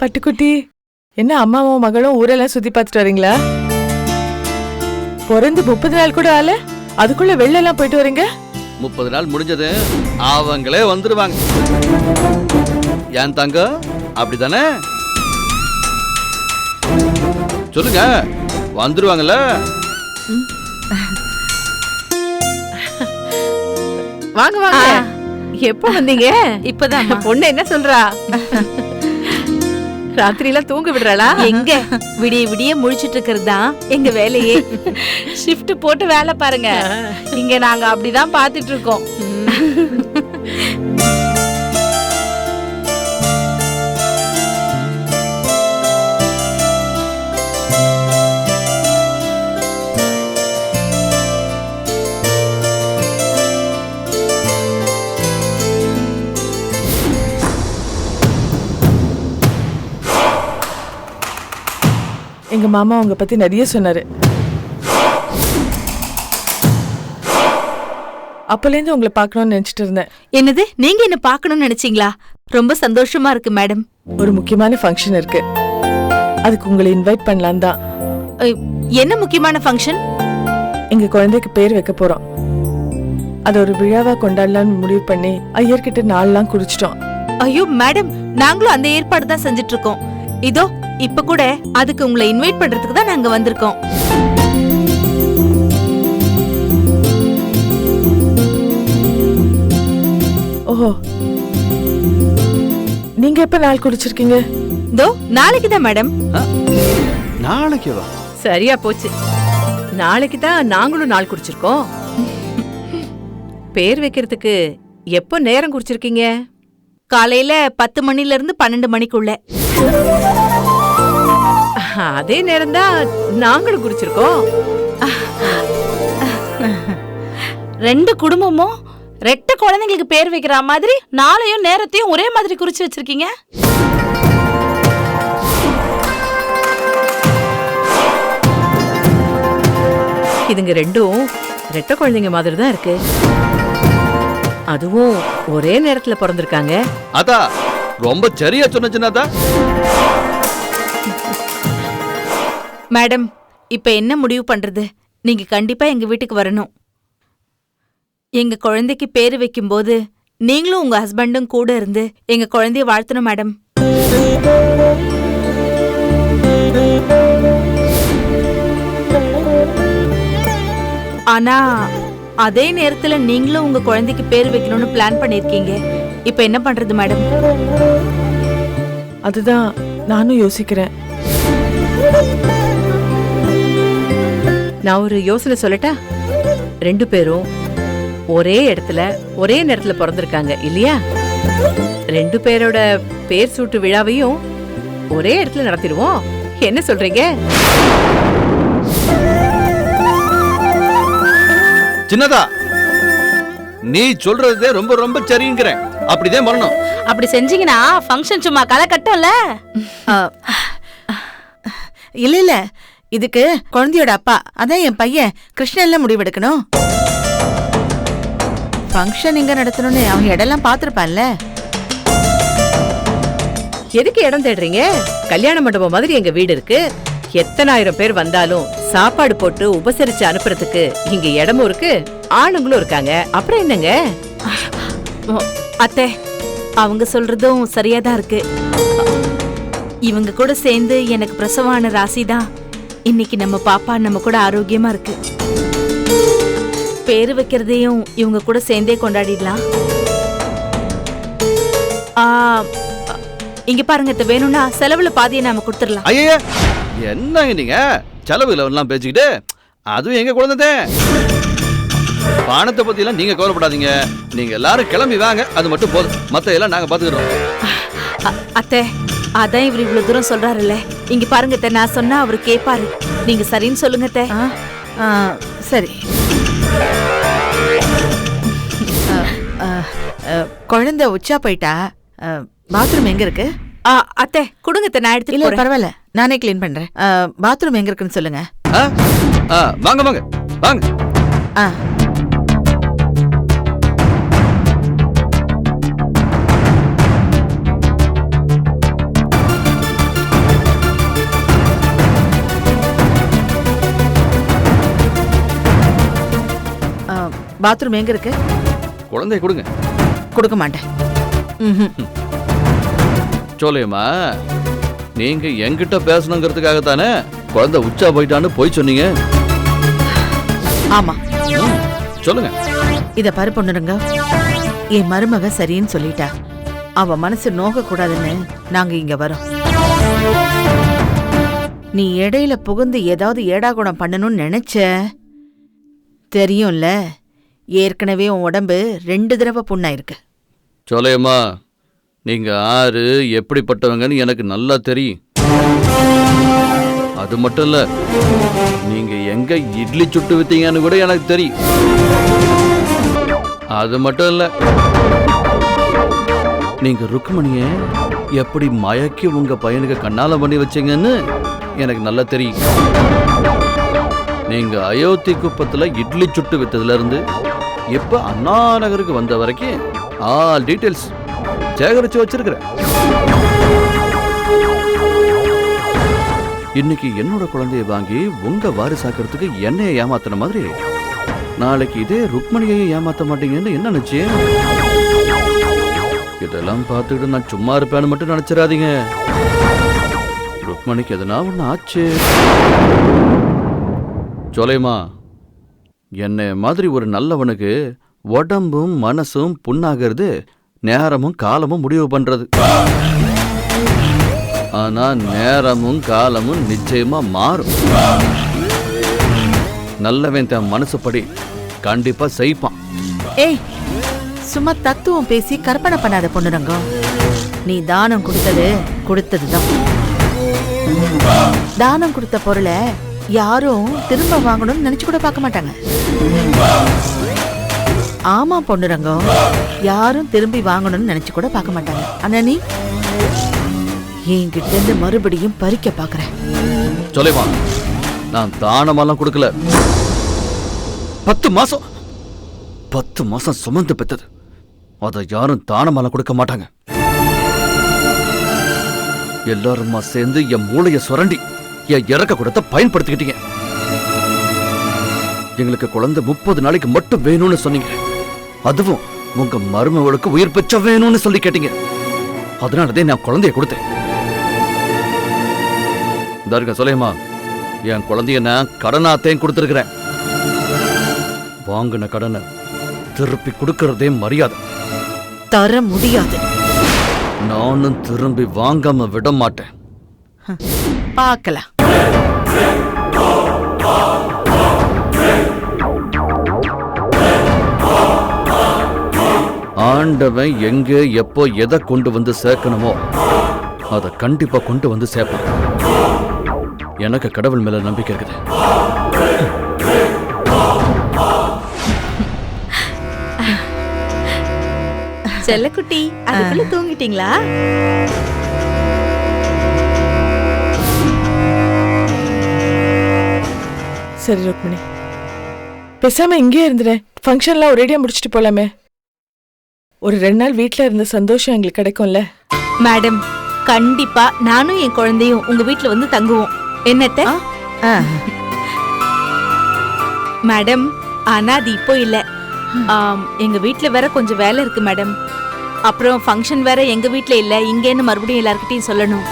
பட்டுக்குட்டி, என்ன அம்மாவும் மகளும் ஊரெல்லாம் சுத்தி பார்த்துட்டு வரீங்களா? பிறந்து 30 நாள் கூட ஆல, அதுக்குள்ள வெளில எல்லாம் போயிட்டு வரீங்க? 30 நாள் முடிஞ்சது, அவங்களே வந்துருவாங்க. ஏன் தங்க அப்படிதானே? சொல்லுங்க, வந்துருவாங்கல்ல? வாங்க வாங்க. எப்ப வந்தீங்க? இப்பதான். பொண்ணு என்ன சொல்றா? ராத்திரி எல்லாம் தூங்க விடுறாளா? எங்க விடிய விடிய முழிச்சிட்டு இருக்கிறது தான் எங்க வேலையே. ஷிஃப்ட் போட்டு வேலை பாருங்க. இங்க நாங்க அப்படிதான் பாத்துட்டு இருக்கோம். எங்க மாமா உங்க பத்தி நிறைய சொன்னாரு. அப்பலேருந்து உங்களை பார்க்கணும்னு நினைச்சிட்டு இருந்தேன். என்னது, நீங்க என்ன பார்க்கணும்னு நினைச்சீங்களா? ரொம்ப சந்தோஷமா இருக்கு மேடம். ஒரு முக்கியமான ஃபங்க்ஷன் இருக்கு, அதுக்கு உங்களை இன்வைட் பண்ணலாம் தான். என்ன முக்கியமான ஃபங்க்ஷன்? எங்க குழந்தைக்கு பேர் வைக்க போறோம். அது ஒரு விழாவா கொண்டாடலாம்னு முடிவு பண்ணி ஐயர்கிட்ட நாள்லாம் குறிச்சிட்டோம். ஐயோ மேடம், நாங்களும் அந்த ஏற்பாடு தான் செஞ்சுட்டு இருக்கோம். இதோ இப்ப கூட அதுக்கு உங்களை இன்வைட் பண்றதுக்கு தான் நாங்க வந்திருக்கோம். ஓஹோ, நீங்க எப்ப நாள் குறிச்சிருக்கீங்க? இதோ நாளைக்கு தான் மேடம். நாளைக்கு வா. சரியா போச்சு, நாளைக்கு தான் நாங்களும் நாள் குறிச்சிருக்கோம். பேர் வைக்கிறதுக்கு எப்போ நேரம் குறிச்சிருக்கீங்க? காலையில 10 மணில இருந்து 12 மணிக்குள்ள. அதே நேரம் தான் நாங்களும் குறிச்சிருக்கோம். 2 குடும்பமும் ரெட்ட குழந்தைங்களுக்கு பேர் வைக்கிற மாதிரி நாளையும் நேரத்தையும் ஒரே மாதிரி குறிச்சு வச்சிருக்கீங்க. இதுங்க ரெண்டும் ரெட்ட குழந்தைங்க மாதிரி தான் இருக்கு. அதுவும் ஒரே நேரத்துல பிறந்திருக்காங்க. அதா ரொம்ப சரியா சொன்னச்சுனாதா. மேடம், இப்ப என்ன முடிவு பண்றது? நீங்க கண்டிப்பா எங்க வீட்டுக்கு வரணும். எங்க குழந்தைக்கு பேரு வைக்கும்போது நீங்களும் உங்க ஹஸ்பண்டும் கூட இருந்து எங்க குழந்தைய வாழ்த்தணும் மேடம். ஆனா அதே நேரத்துல நீங்களும் உங்க குழந்தைக்கு பேரு வைக்கணும்னு பிளான் பண்ணிருக்கீங்க. இப்ப என்ன பண்றது மேடம்? அதுதான் நானும் யோசிக்கிறேன். நான் ஒரு யோசனை சொல்லட்டா? 2 பேரும் ஒரே இடத்துல ஒரே நேரத்துல பிறந்திருக்காங்க இல்லையா? 2 பேரோட பேர் சூட்டு விழாவையும் ஒரே இடத்துல நடத்திடுவோம். என்ன சொல்றீங்க? சின்னதா, நீ சொல்றதே ரொம்ப ரொம்ப சரிங்கிறேன். அப்படிதான் பண்ணணும். அப்படி செஞ்சீங்கன்னா ஃபங்க்ஷன் சும்மா களை கட்டும்ல. இல்ல இல்ல, இதுக்கு குழந்தையோட அப்பா, அதான் என் பையன் கிருஷ்ணன்ல முடிவெடுக்கணும். ஃபங்க்ஷன் இங்க நடத்தணும்னு அவன் இடம்லாம் பாத்துருப்பான்ல. எதுக்கு இடம் தேடுறீங்க? கல்யாண மண்டபம் மாதிரி எங்க வீடு இருக்கு. எத்தனாயிரம் பேர் வந்தாலும் சாப்பாடு போட்டு உபசரிச்சு அனுப்புறதுக்கு இங்க இடமும் இருக்கு, ஆளுங்களும் இருக்காங்க. அப்புறம் என்னங்க? அத்தை, அவங்க சொல்றதும் சரியாதான் இருக்கு. இவங்க கூட சேர்ந்து எனக்கு பிரசவான ராசிதான் இன்னைக்கு நம்ம பாப்பா நம்ம கூட ஆரோக்கியமா இருக்கு. பேரு வைக்கிறதையும் இவங்க கூட சேர்ந்தே கொண்டாடிடலாம். இங்க பாருங்க, வேணும்னா செலவுல பாதியை நாம கொடுத்துடலாம். ஐயா, என்னங்க நீங்க செலவுல எல்லாம் பேசிக்கிட்டு? அதுவும் எங்க குழந்தை. பணத்தை பத்தி எல்லாம் நீங்க கவலைப்படாதீங்க. நீங்க எல்லாரும் கிளம்பி வாங்க, அது மட்டும் போதும். மத்த எல்லாம் நாங்க பாத்துக்கிறோம். அத்தை, அதான் இவர் இவ்வளவு தூரம் சொல்றாருல்ல. இங்க பாருங்க அத்தை, நான் சொன்னா அவரு கேப்பாரு. நீங்க சரின்னு சொல்லுங்க அத்தை. சரி. குழந்தை உச்சா போயிட்டா. பாத்ரூம் எங்க இருக்கு? அத்தை கொடுங்க அத்தை, நான் எடுத்துட்டு இல்ல பரவாயில்ல, நானே கிளீன் பண்றேன். பாத்ரூம் எங்க இருக்குன்னு சொல்லுங்க. வாங்க வாங்க வாங்க. பாத்ரூம் எங்க இருக்கு? குழந்தைய கொடுங்க. கொடுக்க மாட்டேன். சோலையம்மா, நீங்க என்கிட்ட பேசணுங்கிறதுக்காக தானே குழந்தை உச்சா போயிட்டான்னு போய் சொன்னீங்க. ஆமா, சொல்லுங்க. இத பாரு பொண்ணுங்க, என் மருமக சரின்னு சொல்லிட்டா. அவ மனசு நோக கூடாதுன்னு நாங்க இங்க வரோம். நீ இடையில புகுந்து ஏதாவது ஏடாகுணம் பண்ணணும்னு நினைச்ச, தெரியும்ல, ஏற்கனவே உன் உடம்பு 2 தடவை புண்ணாயிருக்கு. சோலையம்மா, நீங்க ஆறு எப்படிப்பட்டவங்கன்னு எனக்கு நல்லா தெரியும். அது மட்டும் இல்ல, நீங்க எங்க இட்லி சுட்டு வித்தீங்கன்னு கூட எனக்கு தெரியும். அது மட்டும் இல்ல, நீங்க ருக்மணிய எப்படி மயக்கி உங்க பையனுக்கு கண்ணால பண்ணி வச்சீங்கன்னு எனக்கு நல்லா தெரியும். நீங்க அயோத்தி குப்பத்துல இட்லி சுட்டு வித்ததுல இருந்து இப்ப அண்ணா நகருக்கு வந்த வரைக்கும் ஆல் டீடைல்ஸ் சேகரிச்சு வச்சிருக்கிறேன். இன்னைக்கு என்னோட குழந்தைய வாங்கி உங்க வாரிசாக்கிறதுக்கு என்னைய ஏமாத்தின மாதிரி நாளைக்கு இதே ருக்மணியையும் ஏமாத்த மாட்டீங்கன்னு என்ன நினைச்சேன்? இதெல்லாம் பார்த்துக்கிட்டு நான் சும்மா இருப்பேன்னு மட்டும் நினைச்சிடாதீங்க. ருக்மணிக்கு எதனா ஒண்ணு ஆச்சு. சோலைமா, என்னை மாதிரி ஒரு நல்லவனுக்கு உடம்பும் மனசும் புண்ணாகிறது நேரமும் காலமும் முடிவு பண்றது. ஆனா நேரமும் காலமும் நிச்சயமா மாறும். நல்லவன் தன் மனசுப்படி கண்டிப்பா செய்ப்பான். ஏய், சும்மா தத்துவம் பேசி கற்பனை பண்ணாத பொண்ணுரங்கம். நீ தானம் கொடுத்ததுதான். தானம் கொடுத்த பொருளை யாரும் திரும்ப வாங்கணும்னு நினைச்சு கூட பார்க்க மாட்டாங்க. ஆமா பொண்ணுரங்கம், யாரும் திரும்பி வாங்கணும்னு நினைச்சு கூட பார்க்க மாட்டாங்க. ஆனா நீ என்கிட்ட இருந்து மறுபடியும் பறிக்க பாக்குறேன். சொல்லேவா, நான் தானமெல்லாம் கொடுக்கல. 10 மாசம் சுமந்து பெற்றது. அதை யாரும் தானமெல்லாம் கொடுக்க மாட்டாங்க. எல்லாருமா சேர்ந்து என் மூளைய சுரண்டி என் இறக்க கூடத்தை பயன்படுத்திக்கிட்டீங்க. எங்களுக்கு குழந்தை 30 நாளைக்கு மட்டும் வேணும்னு சொன்னீங்க. அதுவும் உங்க மருமகளுக்கு உயிர் பெற்ற வேணும்னு சொல்லி கேட்டீங்க. அதனாலதான் நான் குழந்தைய கொடுத்தேன். தர்க சொல்லேமா, என் குழந்தைய நான் கடனாத்தையும் கொடுத்திருக்கிறேன். வாங்கின கடனை திருப்பி கொடுக்கறதே மரியாதை. தர முடியாது. நானும் திரும்பி வாங்காம விட மாட்டேன். பார்க்கலாம். ஆண்டவன் எங்க எப்போ எதை கொண்டு வந்து சேர்க்கணுமோ அதை கண்டிப்பா கொண்டு வந்து சேர்ப்பான். எனக்கு கடவுள் மேல நம்பிக்கை இருக்குது. செல்லக்குட்டி, அதுக்குள்ள தூங்கிட்டீங்களா? சரி ருக்மணி, பேசாம இங்கே இருந்துறேன். ஃபங்க்ஷன்லாம் ஒரேடியா முடிச்சுட்டு போலாமே. ஒரு 2 நாள் வீட்டுல இருந்த சந்தோஷம் எங்களுக்கு கிடைக்கும்ல. மேடம், கண்டிப்பா நானும் என் குழந்தையும் உங்க வீட்டுல வந்து தங்குவோம். என்னத்த மேடம்? ஆனா அது இப்போ இல்ல. எங்க வீட்டுல வேற கொஞ்சம் வேலை இருக்கு மேடம். அப்புறம் ஃபங்க்ஷன் வேற எங்க வீட்டுல இல்ல, இங்கேன்னு மறுபடியும் எல்லார்கிட்டையும் சொல்லணும்.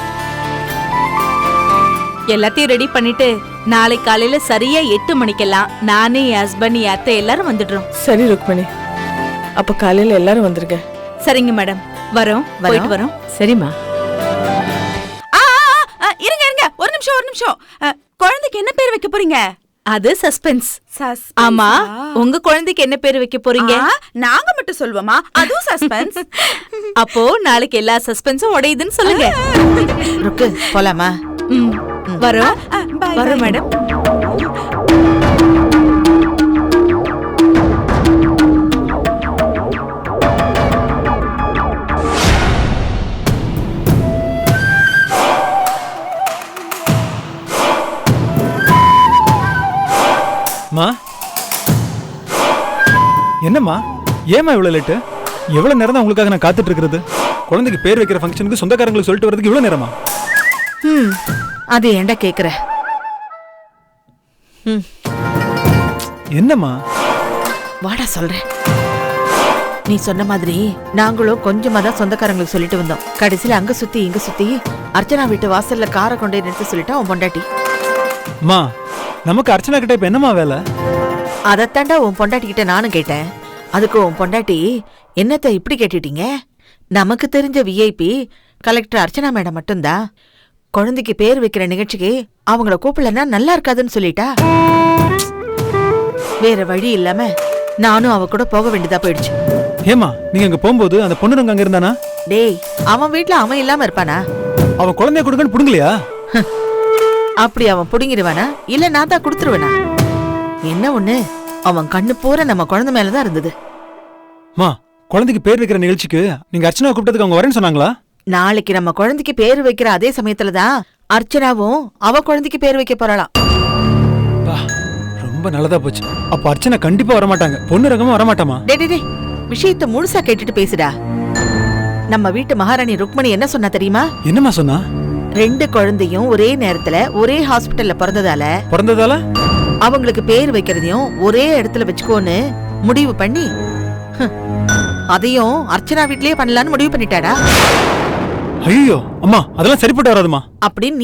எல்லாத்தையும் ரெடி பண்ணிட்டு நாளை காலையில சரியா 8 மணிக்கெல்லாம் நானே, என் ஹஸ்பண்ட், என் அத்தை எல்லாரும் வந்துடுறோம். சரி ருக்மணி, அப்ப காலையில எல்லாரும் வந்துருங்க. சரிங்க மேடம், வரோம். போயிட்டு வரோம். சரிம்மா. இருங்க, ஒரு நிமிஷம். குழந்தைக்கு என்ன பேர் வைக்க போறீங்க? அது சஸ்பென்ஸ். ஆமா, உங்க குழந்தைக்கு என்ன பேர் வைக்க போறீங்க? நாங்க மட்டும் சொல்வோமா? அதுவும் சஸ்பென்ஸ். அப்போ நாளைக்கு எல்லா சஸ்பென்ஸும் உடையுதுன்னு சொல்லுங்க. ருக்கு, போலாமா? வரோம். வரோம் மேடம். மா, என்னம்மா, ஏமா இவ்வளவு லேட்டு? எவ்வளவு நேரம் தான் உங்களுக்காக நான் காத்துட்டு இருக்கிறது? குழந்தைக்கு பேர் வைக்கிற ஃபங்க்ஷனுக்கு சொந்தக்காரங்களுக்கு சொல்லிட்டு வரதுக்கு இவ்வளவு நேரமா? அது ஏன்டா கேக்குற? என்னம்மா, வாடா சொல்றேன். நீ சொன்ன மாதிரி நாங்களும் கொஞ்சமா தான் சொந்தக்காரங்களுக்கு சொல்லிட்டு வந்தோம். கடைசியில அங்க சுத்தி இங்க சுத்தி அர்ச்சனா வீட்டு வாசல்ல காரை கொண்டு நிறுத்த சொல்லிட்டா உன் பொண்டாட்டி. அம்மா, நமக்கு அர்ச்சனா கிட்ட இப்ப என்னம்மா வேலை? அதத்தாண்டா உன் பொண்டாட்டி கிட்ட நானும் கேட்டேன். அதுக்கு உன் பொண்டாட்டி, என்னத்த இப்படி கேட்டுட்டீங்க? நமக்கு தெரிஞ்ச விஐபி கலெக்டர் அர்ச்சனா மேடம் மட்டும்தான். குழந்தைக்கு பேர் வைக்கிற நிகழ்ச்சிக்கு அவங்கள கூப்பிடலன்னா நல்லா இருக்காதுன்னு சொல்லிட்டா. வேற வழி இல்லாம நானும் அவ கூட போக வேண்டியதா போயிடுச்சு. ஏமா, நீங்க அங்க போகும்போது அந்த பொண்ணுங்க அங்க இருந்தானா? டேய், அவன் வீட்டுல அவன் இல்லாம இருப்பானா? அவன் குழந்தைய கொடுக்கன்னு புடுங்கலையா? அப்படி அவன் புடுங்கிடுவானா இல்ல நான் தான் கொடுத்துருவேனா? என்ன ஒண்ணு, அவன் கண்ணு பூரா நம்ம குழந்தை மேலதான் இருந்தது. மா, குழந்தைக்கு பேர் வைக்கிற நிகழ்ச்சிக்கு நீங்க அர்ச்சனா கூப்பிட்டதுக்கு அவங்க வரேன்னு சொன்னாங்களா? நாளைக்கு நம்ம குழந்தைக்கு பேர் வைக்கிற அதே சமயத்துலதான் அர்ச்சனாவும் அவ குழந்தைக்கு பேர் வைக்க போறாளாம். ரொம்ப நல்லதா போச்சு. அப்ப அர்ச்சனா கண்டிப்பா வரமாட்டாங்க, பொண்ணு ரகமா வரமாட்டாமா? டே, விஷயத்தை முழுசா கேட்டுட்டு பேசுடா. நம்ம வீட்டு மகாராணி ருக்மணி என்ன சொன்னா தெரியுமா? என்னம்மா சொன்னா? 2 குழந்தையும் ஒரே நேரத்துல ஒரே ஹாஸ்பிட்டல்ல பிறந்ததால அவங்களுக்கு பேர் வைக்கிறதையும் ஒரே இடத்துல வச்சுக்கோன்னு முடிவு பண்ணி, அதையும் அர்ச்சனா வீட்லயே பண்ணலான்னு முடிவு பண்ணிட்டாடா. ஐயோ அம்மா, அதெல்லாம் சரிப்பட்டு வராதுமா. அப்படின்னு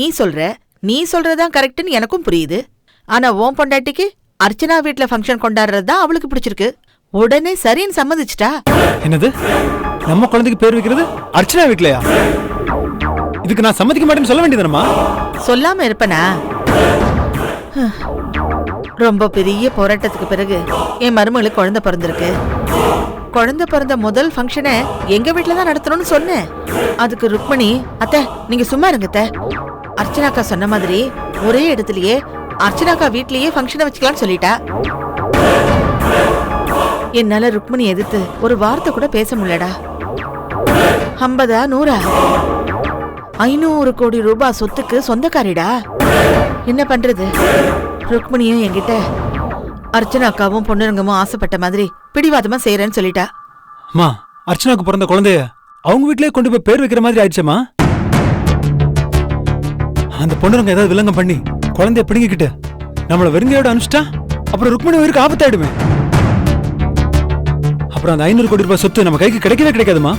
நீ சொல்றதுதான் கரெக்ட்னு எனக்கும் புரியுது. ஆனா உன் பொண்டாட்டிக்கு அர்ச்சனா வீட்ல ஃபங்க்ஷன் கொண்டாடுறதுதான் அவளுக்கு பிடிச்சிருக்கு. உடனே சரின்னு சம்மதிச்சிட்டா. என்னது, நம்ம குழந்தைக்கு பேர் வைக்கிறது அர்ச்சனா வீட்லயா? இதுக்கு நான் சம்மதிக்க மாட்டேன்னு சொல்ல வேண்டியதுமா? சொல்லாம இருப்பனா? ரொம்ப பெரிய போராட்டத்துக்கு பிறகு என் மருமகளுக்கு குழந்தை பிறந்திருக்கு. குழந்தை பிறந்த முதல் ஃபங்க்ஷனை எங்க வீட்டுல தான் நடத்தணும்னு சொன்னேன். அதுக்கு ருக்மணி, அத்தை நீங்க சும்மா இருங்க அத்தை, அர்ச்சனாக்கா சொன்ன மாதிரி ஒரே இடத்துலயே அர்ச்சனாக்கா வீட்லயே ஃபங்க்ஷனை வச்சுக்கலாம்னு சொல்லிட்டா. என்னால ருக்மணி எதிர்த்து ஒரு வார்த்தை கூட பேச முடியலடா. 50 100 500 கோடி ரூபாய் சொத்துக்கு சொந்தக்காரிடா. என்ன பண்றது? ருக்மணியும் என்கிட்ட அர்ச்சனா அக்காவும் பொண்ணுங்கமும் ஆசைப்பட்ட மாதிரி பிடிவாதமா செய்யறேன்னு சொல்லிட்டா. அம்மா, அர்ச்சனாக்கு பிறந்த குழந்தைய அவங்க வீட்லயே கொண்டு போய் பேர் வைக்கிற மாதிரி ஆயிடுச்சேம்மா. அந்த பொண்ணுங்க ஏதாவது வில்லங்கம் பண்ணி குழந்தைய பிடிங்கிக்கிட்டு நம்மள வெறுங்கையோட அனுப்பிச்சிட்டா அப்புறம் ருக்மணி உயிருக்கு ஆபத்தாயிடுமே. அப்புறம் அந்த 500 கோடி ரூபாய் சொத்து நம்ம கைக்கு கிடைக்கவே கிடைக்காதுமா.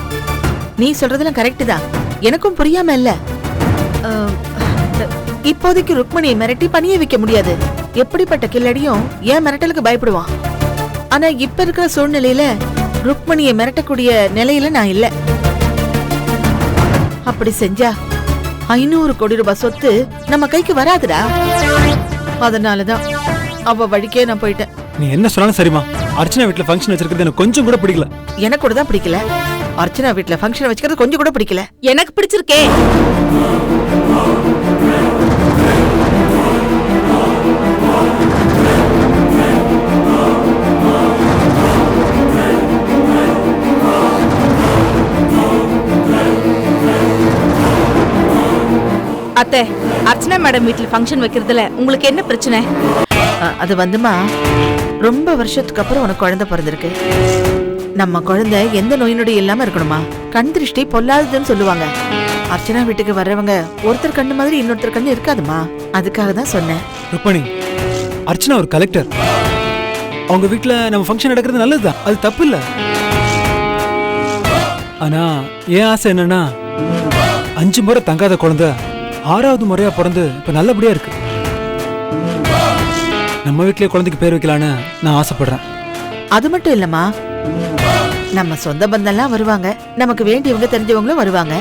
நீ சொல்றதெல்லாம் கரெக்ட் தான், எனக்கும் புரியாம இல்ல. இப்போதைக்கு ருக்மணியை மிரட்டி பணிய வைக்க முடியாது. எப்படிப்பட்ட கில்லடியும் ஏன் மிரட்டலுக்கு பயப்படுவான். ஆனா இப்ப இருக்கிற சூழ்நிலையில ருக்மணியை மிரட்டக்கூடிய நிலையில நான் இல்ல. அப்படி செஞ்சா 500 கோடி ரூபாய் சொத்து நம்ம கைக்கு வராதுடா. அதனாலதான் அவ வழிக்கே நான் போயிட்டேன். நீ என்ன சொன்னாலும் சரிமா, அர்ச்சனா வீட்ல ஃபங்க்ஷன் வச்சிருக்கிறது எனக்கு கொஞ்சம் கூட பிடிக்கல. எனக்கு கூட தான் பிடிக்கல. அர்ச்சனா வீட்ல ஃபங்க்ஷன் வச்சுக்கிறது கொஞ்சம் கூட பிடிக்கல. எனக்கு பிடிச்சிருக்கே. அத்தை, அர்ச்சனா மேடம் வீட்ல ஃபங்க்ஷன் வைக்கிறதுல உங்களுக்கு என்ன பிரச்சனை? அது வந்துமா, ரொம்ப வருஷத்துக்கு அப்புறம் உனக்கு குழந்தை பிறந்திருக்கு. நம்ம குழந்தை எந்த நோய் நொடி இல்லாம இருக்கணுமா. கண் திருஷ்டி பொல்லாததுன்னு சொல்லுவாங்க. அர்ச்சனா வீட்டுக்கு வர்றவங்க ஒருத்தர் கண்ணு மாதிரி இன்னொருத்தர் கண்ணு இருக்காதுமா. அதுக்காக தான் சொன்னேன். ருக்மணி, அர்ச்சனா ஒரு கலெக்டர். அவங்க வீட்ல நம்ம ஃபங்க்ஷன் நடக்கிறது நல்லதுதான், அது தப்பு இல்ல. ஆனா என் ஆசை என்னன்னா, 5 முறை தங்காத குழந்தை 6வது முறையா பிறந்து இப்ப நல்லபடியா இருக்கு. நம்ம வீட்லயே குழந்தைக்கு பேர் வைக்கலான்னு நான் ஆசைப்படுறேன். அது மட்டும் இல்லம்மா, நம்ம சொந்த பந்தம்லாம் வருவாங்க, நமக்கு வேண்டியவங்க தெரிஞ்சவங்களும் வருவாங்க.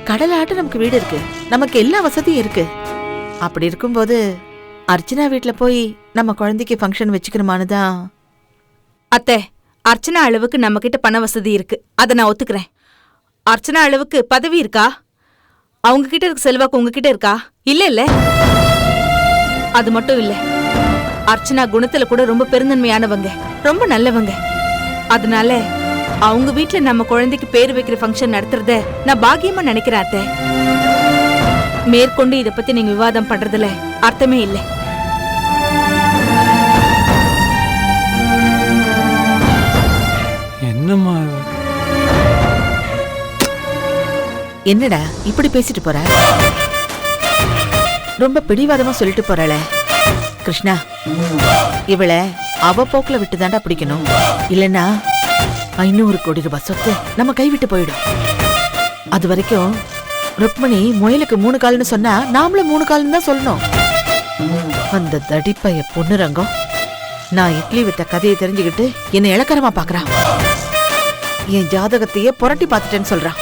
கடலாட்ட நமக்கு வீடு இருக்கு, நமக்கு எல்லா வசதியும் இருக்கு. அப்படி இருக்கும்போது அர்ச்சனா வீட்ல போய் நம்ம குழந்தைக்கு ஃபங்க்ஷன் வச்சுக்கிறோமான்னு தான். அத்தை, அர்ச்சனா அளவுக்கு நம்ம கிட்ட பண வசதி இருக்கு, அதை நான் ஒத்துக்கிறேன். அர்ச்சனா அளவுக்கு பதவி இருக்கா? அவங்க கிட்ட இருக்க செல்வாக்கு உங்ககிட்ட இருக்கா? இல்ல இல்ல. அது மட்டும் இல்ல, அர்ச்சனா குணத்துல கூட ரொம்ப பெருந்தன்மையானவங்க, ரொம்ப நல்லவங்க. அதனால அவங்க வீட்ல நம்ம குழந்தைக்கு பேர் வைக்கிற ஃபங்க்ஷன் நடத்துறத நான் பாக்கியமா நினைக்கிறேன் அத்தை. மேற்கொண்டு இத பத்தி நீங்க விவாதம் பண்றதுல அர்த்தமே இல்லை. என்னம்மா என்னடா இப்படி பேசிட்டு போற? ரொம்ப பிடிவாதமா சொல்லிட்டு போறாளே. கிருஷ்ணா, இவளை அவ போக்குல விட்டு தாண்டா பிடிக்கணும். இல்லைன்னா 500 கோடி ரூபாய் சொத்து நம்ம கைவிட்டு போயிடும். அது வரைக்கும் ருக்மணி முயலுக்கு 3 கால்னு சொன்னா நாமளும் 3 கால்னு தான் சொல்லணும். அந்த தடிப்பைய பொண்ணுரங்கம் நான் இட்லி வித்த கதையை தெரிஞ்சுக்கிட்டு என்னை இளக்கரமா பாக்குறான். என் ஜாதகத்தையே புரட்டி பார்த்துட்டேன்னு சொல்றான்.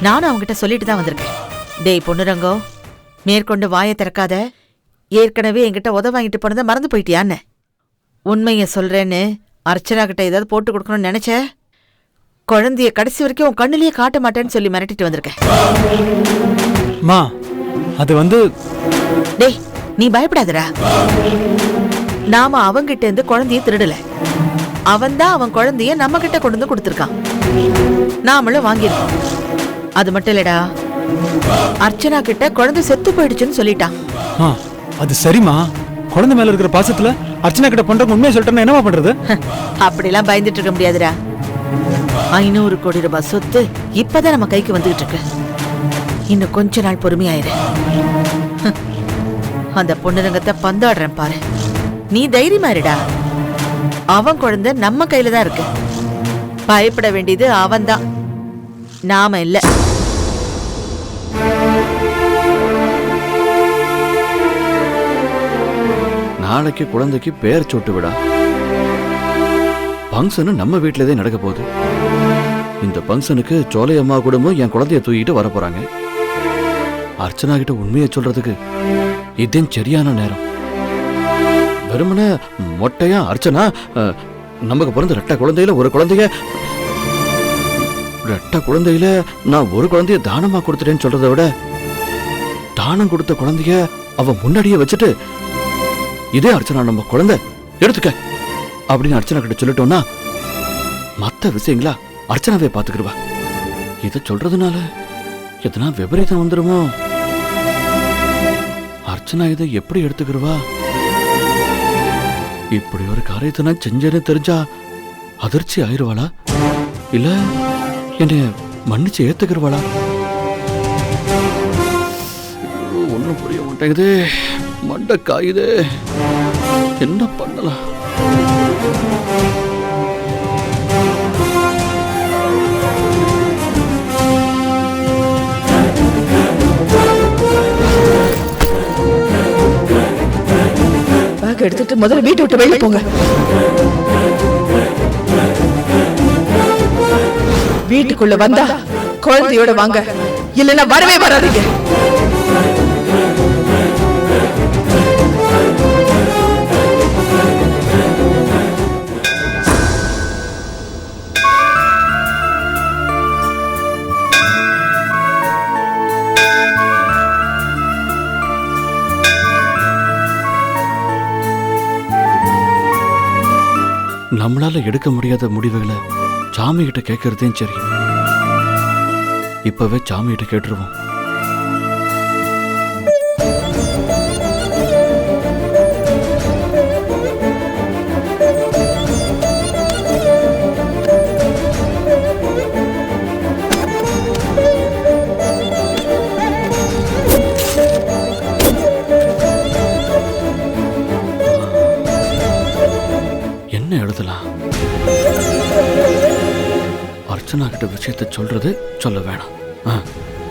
நானும் அவங்கிட்ட சொல்லிட்டு தான் வந்திருக்கேன். டேய் பொண்ணுரங்கம், மேற்கொண்டு வாயை திறக்காத. ஏற்கனவே என்கிட்ட உத வாங்கிட்டு போனதை மறந்து போயிட்டியான்னு. உண்மைய சொல்றேன்னு அர்ச்சனா கிட்ட ஏதாவது போட்டு கொடுக்கணும்னு நினைச்ச, குழந்தைய கடைசி வரைக்கும் உன் கண்ணிலேயே காட்ட மாட்டேன்னு சொல்லி மிரட்டிட்டு வந்திருக்கேன். மா அது வந்து டேய் நீ பயப்படாதடா. நாம அவங்கிட்ட இருந்து குழந்தைய திருடல. அவன்தான் அவன் குழந்தைய நம்ம கிட்ட கொண்டு வந்து கொடுத்துருக்கான். நாமளும் வாங்கிருக்கோம். அது மட்டும் இல்லடா, அர்ச்சனா கிட்ட குழந்தை செத்து போயிடுச்சுன்னு சொல்லிட்டான். அது சரிம்மா. குழந்தை மேல இருக்கிற பாசத்துல அர்ச்சனா கிட்ட பண்றவங்க உண்மையை சொல்லிட்டேன்னா என்னவா பண்றது? அப்படிலாம் பயந்துட்டு இருக்க முடியாதுடா. 500 கோடி ரூபாய் சொத்து இப்பதான் நம்ம கைக்கு வந்துகிட்டு இருக்கு. இன்னும் கொஞ்ச நாள் பொறுமையாயிரு. அந்த பொண்ணுரங்கத்தை பந்தாடுறேன் பாரு. நீ தைரியமா இருடா. அவன் குழந்தை நம்ம கையில தான் இருக்கு. பயப்பட வேண்டியது அவன்தான், நாம இல்ல. நாளைக்கு குழந்தைக்கு பேர் சூட்டு விடா. ஃபங்க்ஷனு நம்ம வீட்டிலதே நடக்க போகுது. இந்த ஃபங்க்ஷனுக்கு சோலையம்மா குடும்பம் என் குழந்தைய தூக்கிட்டு வர போறாங்க. அர்ச்சனா கிட்ட உண்மையை சொல்றதுக்கு இதுதான் சரியான நேரம். வெறுமனே மொட்டையா அர்ச்சனா நமக்கு பிறந்த ரெட்டை குழந்தையில ஒரு குழந்தைய நான் ஒரு குழந்தைய தானமா கொடுத்துட்டேன்னு சொல்றதை விட, தானம் கொடுத்த குழந்தைய அவ முன்னாடியே வச்சுட்டு இதே அர்ச்சனா நம்ம குழந்தை எடுத்துக்க அப்படின்னு அர்ச்சனா கிட்ட சொல்லிட்டோம்னா மத்த விஷயங்களா அர்ச்சனாவே பாத்துக்கிடுவா. இத சொல்றதுனால எதனா விபரீதம் வந்துருமோ? அர்ச்சனா இதை எப்படி எடுத்துக்கிடுவா? இப்படி ஒரு காரியத்தை நான் செஞ்சேன்னு தெரிஞ்சா அதிர்ச்சி ஆயிருவாளா, இல்ல என்னைய மன்னிச்சு ஏத்துக்கிறவாளா? ஒன்னும் புரிய மாட்டேங்குது. மண்டை காயுது. என்ன பண்ணலாம்? பேக் எடுத்துட்டு முதல்ல வீட்டை விட்டு வெளியே போங்க. வீட்டுக்குள்ள வந்தா குழந்தையோட வாங்க, இல்லைன்னா வரவே வராதீங்க. நம்மளால எடுக்க முடியாத முடிவுகளை சாமி கிட்ட கேட்கறதே சரி. இப்பவே சாமி கிட்ட கேட்டுருவோம். என்ன எழுதலாம்? அர்ச்சனா கிட்ட விஷயத்தை சொல்றது சொல்ல வேணாம்.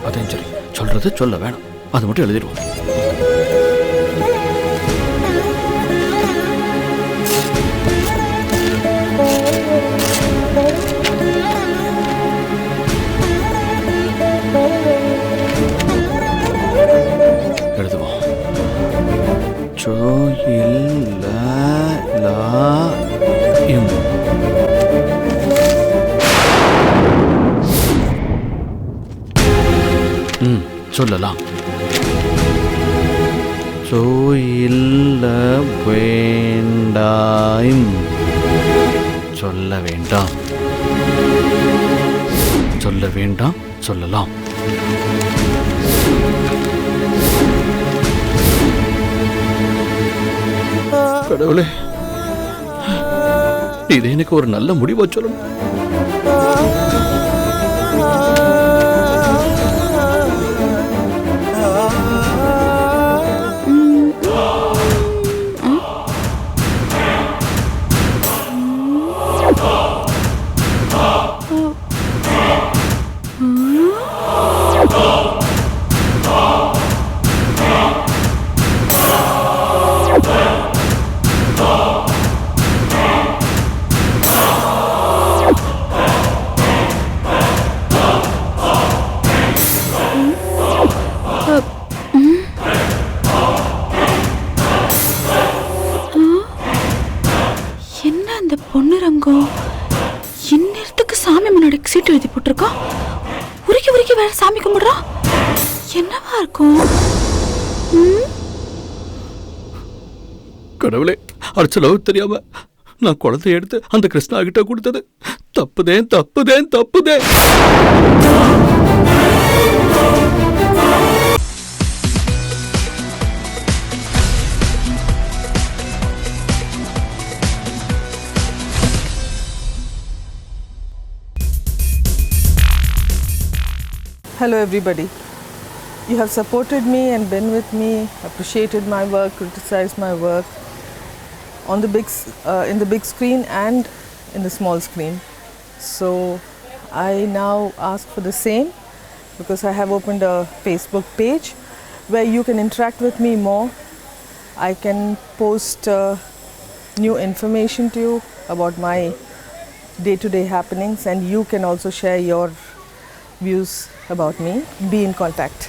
அதே சரி, சொல்றது சொல்ல வேணாம். அது மட்டும் எழுதிடுவோம். எழுதுவோம். சொல்லலாம். இல்ல வேண்டாம். சொல்ல வேண்டாம். சொல்ல வேண்டாம். சொல்லலாம். கடவுளே, இது எனக்கு ஒரு நல்ல முடிவா சொல்லணும். வேற சாமி கும்பிடுறோம். என்னவா இருக்கும்? கடவுளே, அர்ச்சனாவு தெரியாம நான் குழந்தைய எடுத்து அந்த கிருஷ்ணா கிட்ட கொடுத்தது தப்புதே. Hello everybody. You have supported me and been with me, appreciated my work, criticized my work on the in the big screen and in the small screen. So I now ask for the same because I have opened a Facebook page where you can interact with me more. I can post new information to you about my day-to-day happenings, and you can also share your views about me. Be in contact.